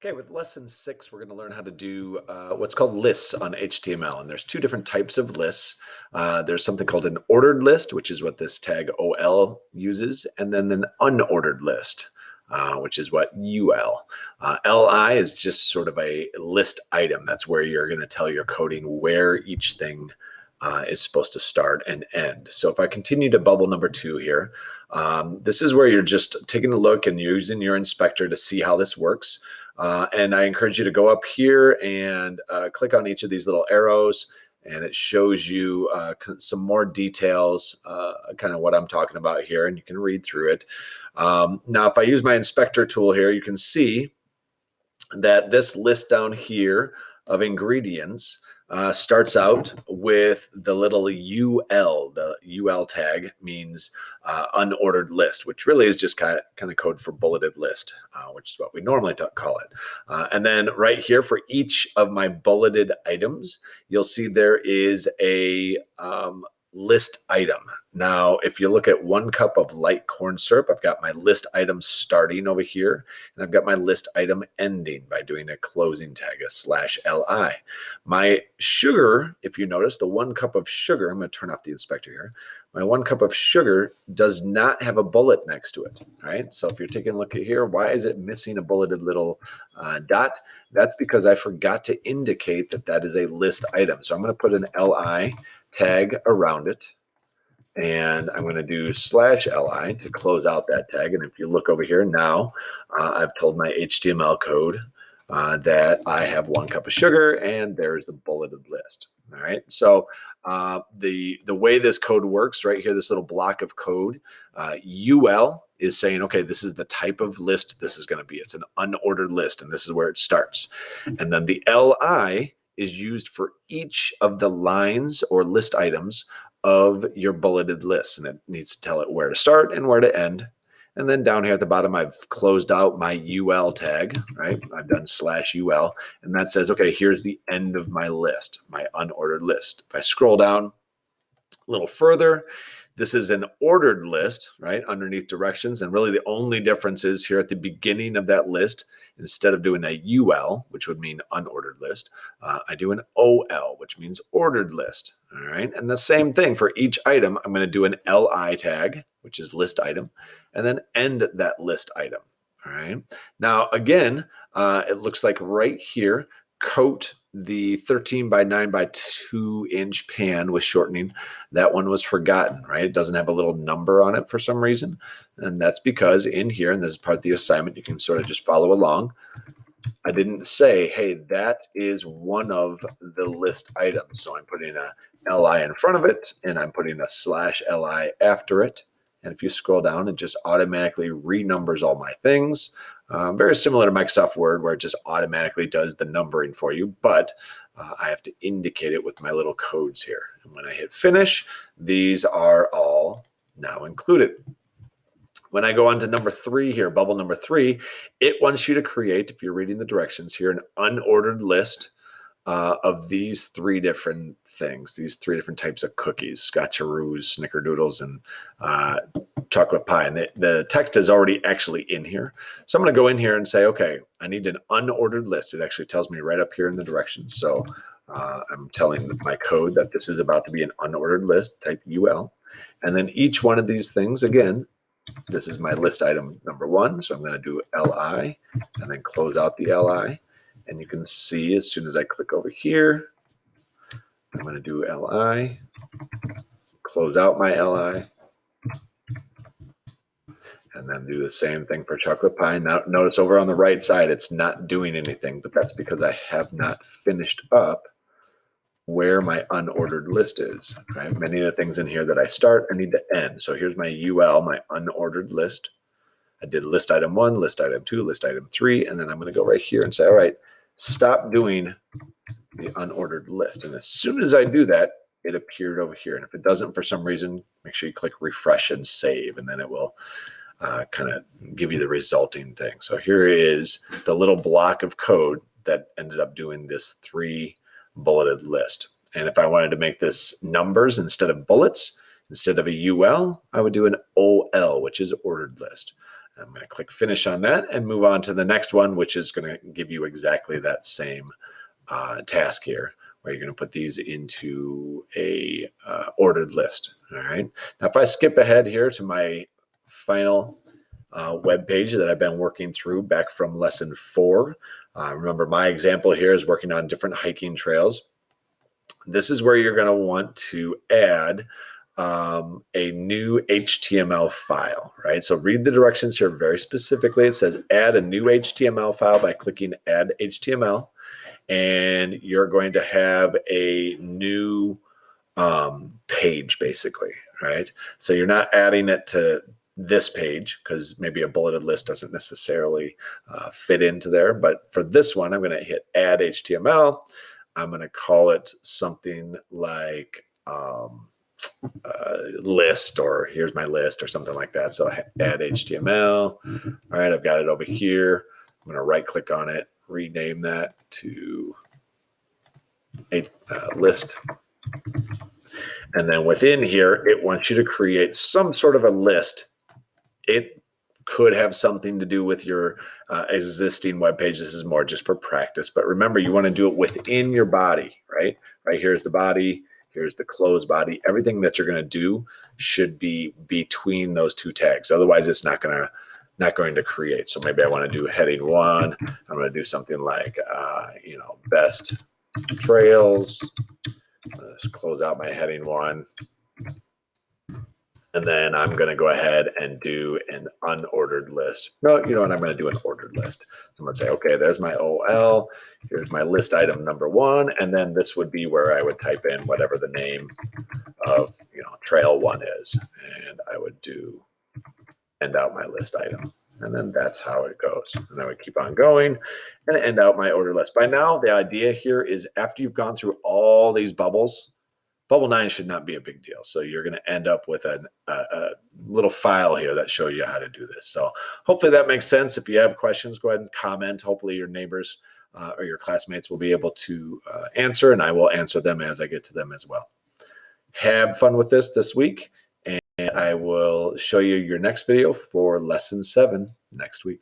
Okay, with lesson 6, we're going to learn how to do what's called lists on HTML. And there's two different types of lists. There's something called an ordered list, which is what this tag OL uses, and then an unordered list, which is what UL. LI is just sort of a list item. That's where you're going to tell your coding where each thing is supposed to start and end. So if I continue to bubble number 2 here, this is where you're just taking a look and using your inspector to see how this works. And I encourage you to go up here and click on each of these little arrows, and it shows you some more details, kind of what I'm talking about here, and you can read through it. Now, if I use my inspector tool here, you can see that this list down here of ingredients starts out with the little UL. The UL tag means unordered list, which really is just kind of code for bulleted list, which is what we normally call it. And then right here for each of my bulleted items, you'll see there is a list item. Now, if you look at 1 cup of light corn syrup, I've got my list item starting over here, and I've got my list item ending by doing a closing tag, a /li. My sugar, if you notice, the 1 cup of sugar, I'm going to turn off the inspector here. My 1 cup of sugar does not have a bullet next to it, right? So if you're taking a look at here, why is it missing a bulleted little dot? That's because I forgot to indicate that that is a list item. So I'm going to put an li tag around it, and I'm going to do /li to close out that tag. And if you look over here now, I've told my HTML code that I have 1 cup of sugar, and there's the bulleted list. All right, so the way this code works right here, this little block of code, UL is saying, okay, this is the type of list this is going to be. It's an unordered list, and this is where it starts. And then the LI is used for each of the lines or list items of your bulleted list, and it needs to tell it where to start and where to end. And then down here at the bottom, I've closed out my UL tag, right? I've done /UL, and that says, okay, here's the end of my list, my unordered list. If I scroll down a little further, this is an ordered list, right, underneath directions. And really the only difference is here at the beginning of that list, instead of doing a UL, which would mean unordered list, I do an OL, which means ordered list. All right. And the same thing for each item, I'm going to do an LI tag, which is list item, and then end that list item. All right. Now, again, it looks like right here, coat the 13 by 9 by 2 inch pan with shortening. That one was forgotten, right? It doesn't have a little number on it for some reason. And that's because in here, and this is part of the assignment, you can sort of just follow along. I didn't say, hey, that is one of the list items. So I'm putting a LI in front of it, and I'm putting a /li after it. And if you scroll down, it just automatically renumbers all my things. Very similar to Microsoft Word, where it just automatically does the numbering for you, but I have to indicate it with my little codes here. And when I hit finish, these are all now included. When I go on to number 3 here, bubble number 3, it wants you to create, if you're reading the directions here, an unordered list of these 3 different things, these 3 different types of cookies, Scotcheroos, Snickerdoodles, and chocolate pie. And the text is already actually in here. So I'm going to go in here and say, okay, I need an unordered list. It actually tells me right up here in the directions. So I'm telling my code that this is about to be an unordered list, type UL. And then each one of these things, again, this is my list item number 1. So I'm going to do LI and then close out the LI. And you can see as soon as I click over here, I'm going to do LI, close out my LI, and then do the same thing for chocolate pie. Now notice over on the right side, it's not doing anything, but that's because I have not finished up where my unordered list is, right? Many of the things in here that I start, I need to end. So here's my UL, my unordered list. I did list item 1, list item 2, list item 3, and then I'm going to go right here and say, all right, stop doing the unordered list. And as soon as I do that, it appeared over here. And if it doesn't for some reason, make sure you click refresh and save, and then it will kind of give you the resulting thing. So here is the little block of code that ended up doing this 3 bulleted list. And if I wanted to make this numbers instead of bullets, instead of a UL, I would do an OL, which is ordered list. I'm going to click finish on that and move on to the next one, which is going to give you exactly that same task here, where you're going to put these into a ordered list. All right. Now, if I skip ahead here to my final web page that I've been working through back from lesson 4. Remember, my example here is working on different hiking trails. This is where you're going to want to add a new HTML file, right? So read the directions here very specifically. It says add a new HTML file by clicking add HTML, and you're going to have a new page basically, right? So you're not adding it to this page because maybe a bulleted list doesn't necessarily fit into there. But for this one, I'm going to hit add HTML. I'm going to call it something like list, or here's my list, or something like that. So add HTML. All right, I've got it over here. I'm going to right click on it, rename that to a list. And then within here, it wants you to create some sort of a list. It could have something to do with your existing web page. This is more just for practice. But remember, you want to do it within your body, right? Right here's the body. Here's the closed body. Everything that you're going to do should be between those two tags. Otherwise, it's not going to create. So maybe I want to do heading 1. I'm going to do something like, best trails. Let's close out my heading 1. And then I'm going to go ahead and do an unordered list. No, you know what? I'm going to do an ordered list. So I'm going to say, okay, there's my OL. Here's my list item number 1. And then this would be where I would type in whatever the name of, trail 1 is. And I would do end out my list item. And then that's how it goes. And I would keep on going and end out my order list. By now, the idea here is after you've gone through all these bubbles, Bubble 9 should not be a big deal. So you're going to end up with a little file here that shows you how to do this. So hopefully that makes sense. If you have questions, go ahead and comment. Hopefully your neighbors or your classmates will be able to answer, and I will answer them as I get to them as well. Have fun with this week, and I will show you your next video for lesson 7 next week.